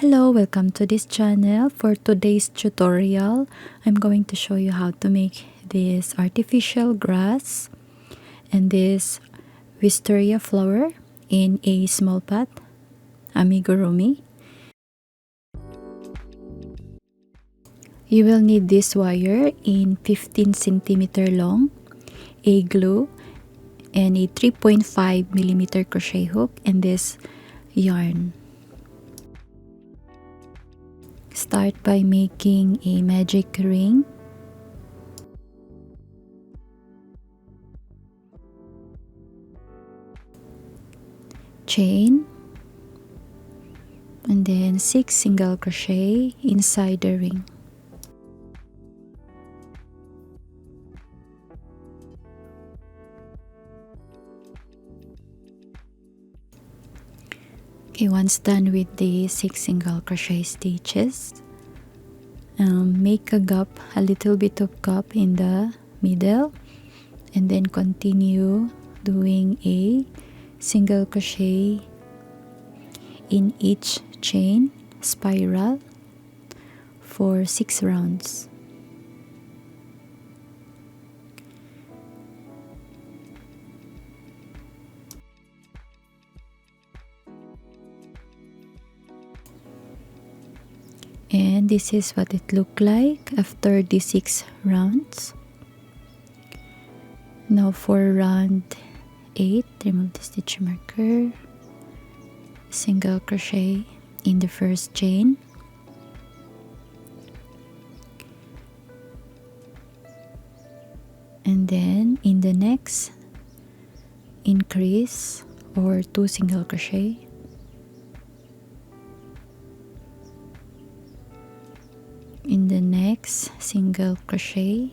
Hello, welcome to this channel. For today's tutorial, I'm going to show you how to make this artificial grass and this wisteria flower in a small pot amigurumi. You will need this wire in 15 centimeter long, a glue, and a 3.5 millimeter crochet hook, and this yarn. Start by making a magic ring. Chain. And then 6 single crochet inside the ring. Okay, once done with the 6 single crochet stitches, make a gap, a little bit of gap in the middle, and then continue doing a single crochet in each chain spiral for 6 rounds. And this is what it looked like after the 6 rounds. Now for round 8, remove the stitch marker, single crochet in the first chain, and then in the next, increase or 2 single crochet, in the next, single crochet,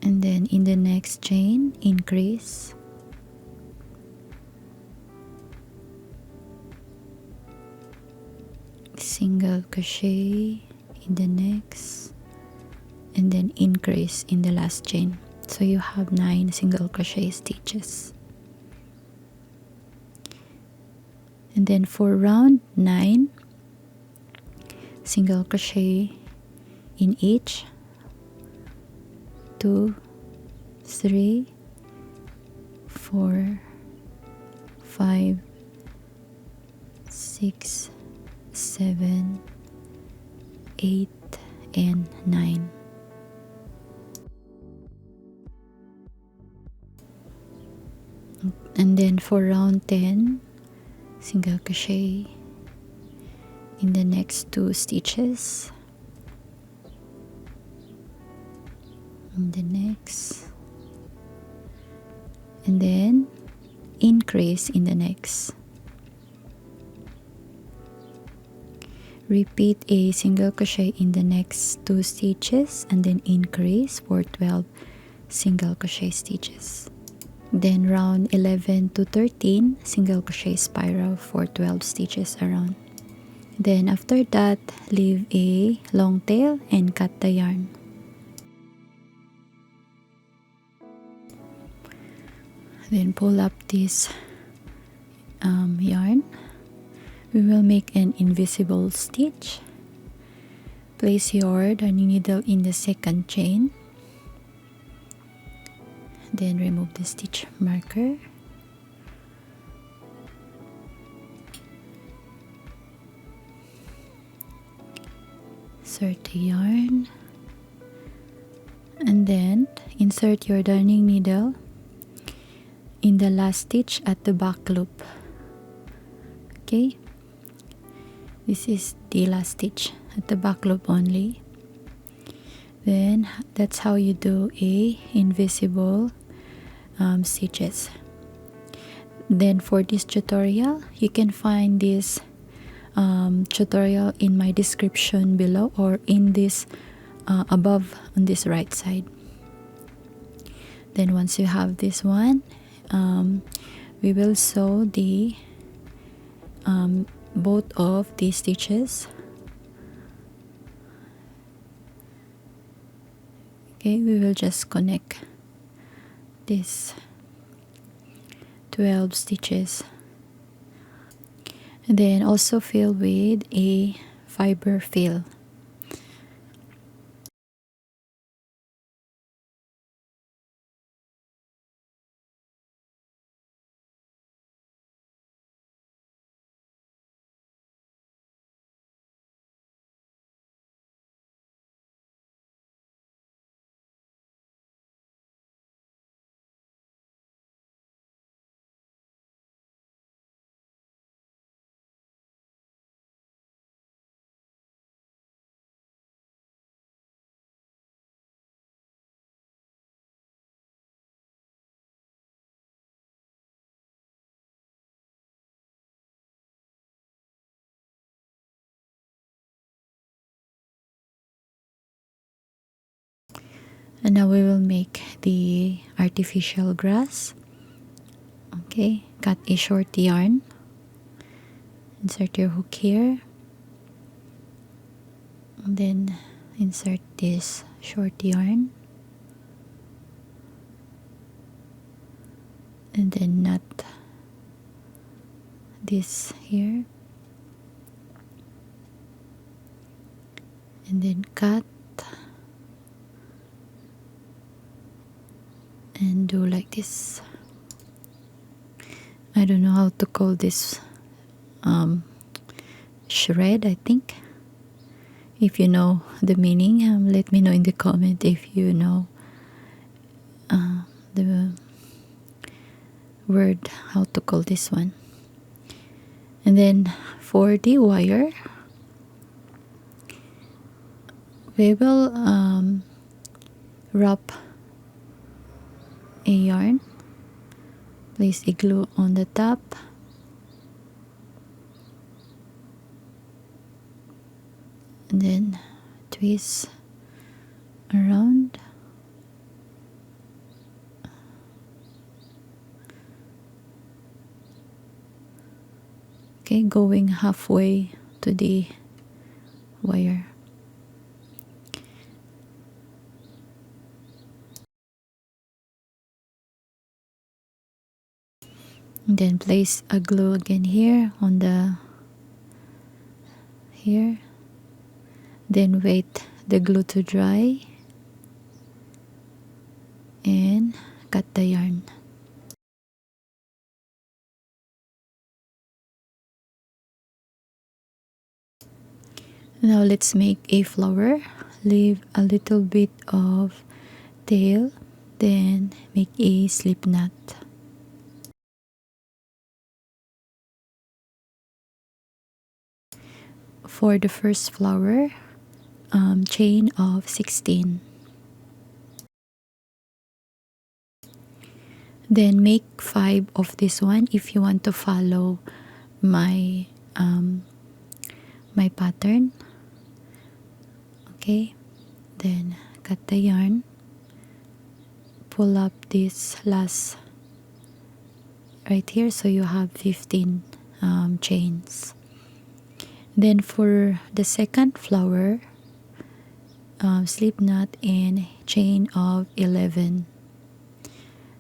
and then in the next chain, increase, single crochet in the next, and then increase in the last chain. So you have 9 single crochet stitches. And then for round 9, single crochet in each, 2, 3, 4, 5, 6, 7, 8, and 9. And then for round 10, single crochet in the next 2 stitches, in the next, and then increase in the next. Repeat a single crochet in the next 2 stitches and then increase for 12 single crochet stitches. Then round 11 to 13, single crochet spiral for 12 stitches around. Then after that, leave a long tail and cut the yarn. Then pull up this yarn. We will make an invisible stitch. Place your darning needle in the second chain. Then remove the stitch marker. Insert the yarn. And then insert your darning needle in the last stitch at the back loop. Okay, this is the last stitch at the back loop only. Then that's how you do a invisible stitches. Then for this tutorial, you can find this tutorial in my description below or in this above on this right side. Then once you have this one, we will sew the both of these stitches. Okay, we will just connect this 12 stitches, and then also fill with a fiberfill. And now we will make the artificial grass. Okay, cut a short yarn, insert your hook here, and then insert this short yarn, and then knot this here, and then cut and do like this. I don't know how to call this, shred, I think. If you know the meaning, let me know in the comment if you know the word how to call this one. And then for the wire, we will wrap a yarn, place a glue on the top, and then twist around, okay, going halfway to the wire. And then place a glue again here on the here, then wait the glue to dry and cut the yarn. Now let's make a flower. Leave a little bit of tail, then make a slip knot. For the first flower, chain of 16. Then make 5 of this one if you want to follow my my pattern. Okay, then cut the yarn, pull up this last right here, so you have 15 chains. Then for the second flower, slip knot and chain of 11.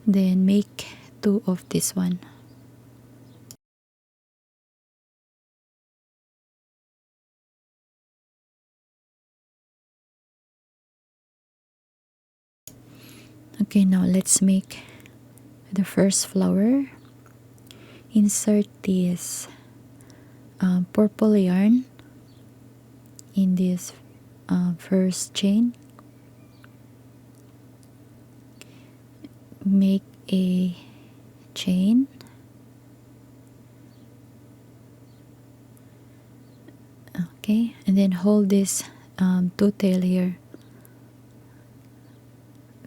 Then make 2 of this one. Okay, now let's make the first flower. Insert this purple yarn in this first chain. Make a chain, okay, and then hold this two tail here.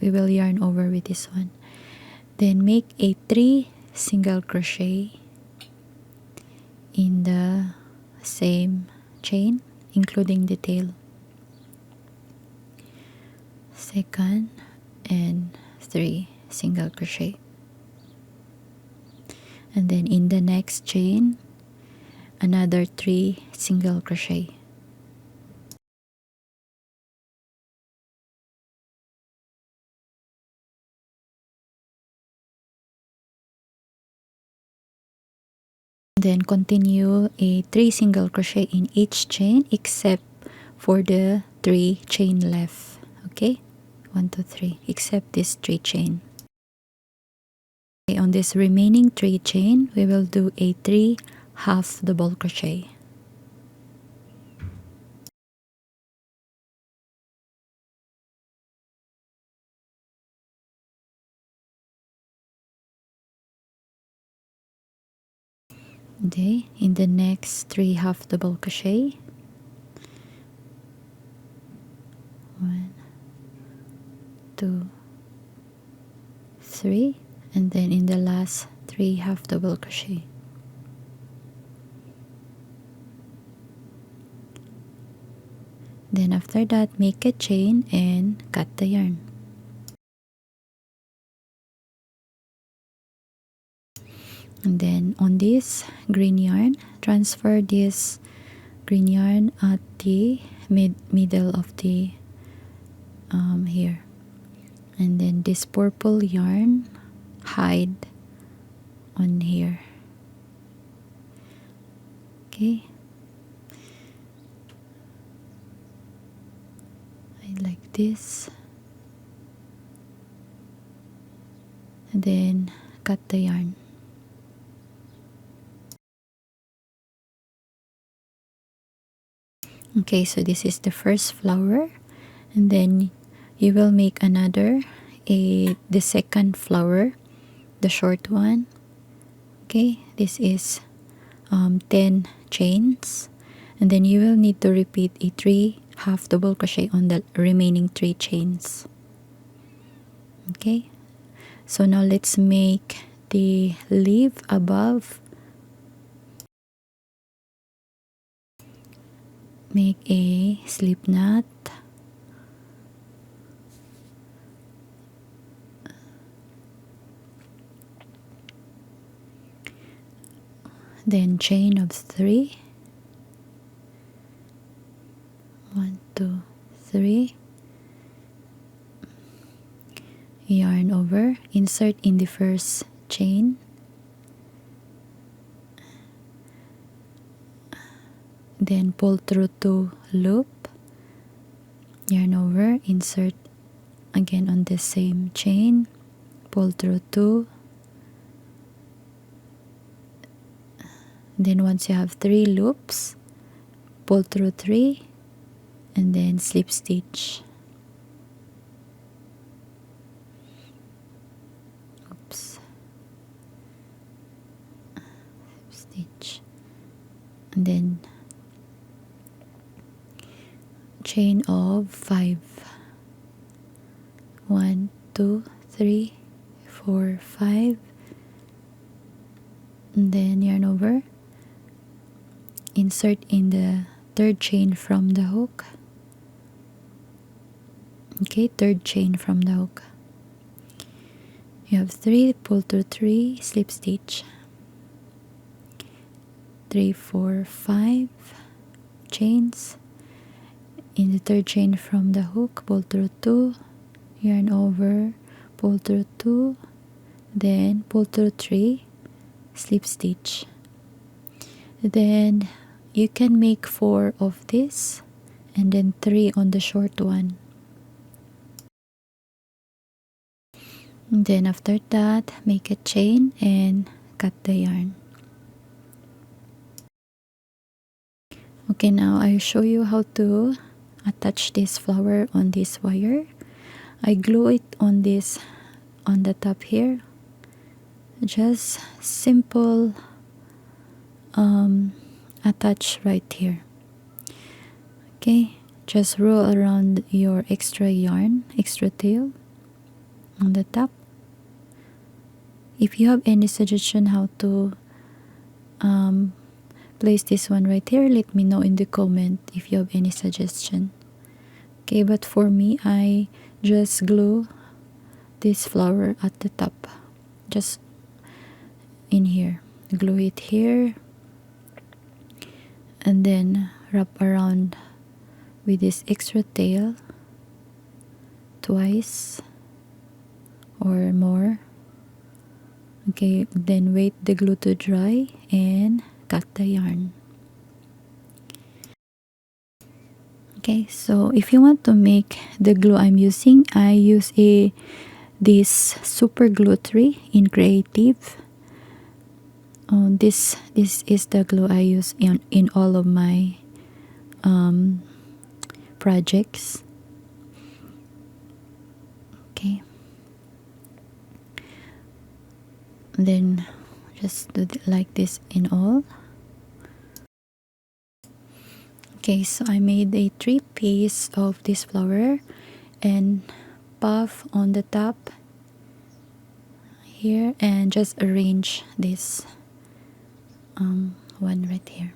We will yarn over with this one. Then make a 3 single crochet in the same chain, including the tail. Second and 3 single crochet, and then in the next chain another 3 single crochet. Then continue a 3 single crochet in each chain except for the 3 chain left. Okay, 1 2 3, except this 3 chain. Okay, on this remaining 3 chain we will do a 3 half double crochet. Okay, in the next 3 half double crochet, 1 2 3, and then in the last 3 half double crochet. Then after that, make a chain and cut the yarn. And then on this green yarn, transfer this green yarn at the middle of the here, and then this purple yarn hide on here. Okay, like this, and then cut the yarn. Okay, so this is the first flower, and then you will make another, the second flower, the short one. Okay, this is 10 chains, and then you will need to repeat a 3 half double crochet on the remaining 3 chains. Okay, so now let's make the leaf above. Make a slip knot, then chain of 3, 1 2 3, yarn over, insert in the first chain, then pull through 2 loop, yarn over, insert again on the same chain, pull through 2, then once you have 3 loops, pull through 3, and then slip stitch. Oops. Slip stitch, and then chain of 5, 1 2 3 4 5, and then yarn over, insert in the third chain from the hook. Okay, third chain from the hook, you have 3, pull through 3, slip stitch, 3 4 5 chains, in the third chain from the hook, pull through 2, yarn over, pull through 2, then pull through 3, slip stitch. Then you can make 4 of this and then 3 on the short one. And then after that, make a chain and cut the yarn. Okay, now I'll show you how to attach this flower on this wire. I glue it on this, on the top here. Just simple attach right here. Okay, just roll around your extra yarn, extra tail on the top. If you have any suggestion how to place this one right here, let me know in the comment if you have any suggestion. Okay, but for me, I just glue this flower at the top, just in here, glue it here, and then wrap around with this extra tail twice or more. Okay, then wait the glue to dry and cut the yarn. Okay, so if you want to make the glue I'm using, I use this super glue 3 in Creative. This is the glue I use in all of my projects. Okay, then just do like this in all. Okay, so I made a 3-piece of this flower and puff on the top here, and just arrange this one right here.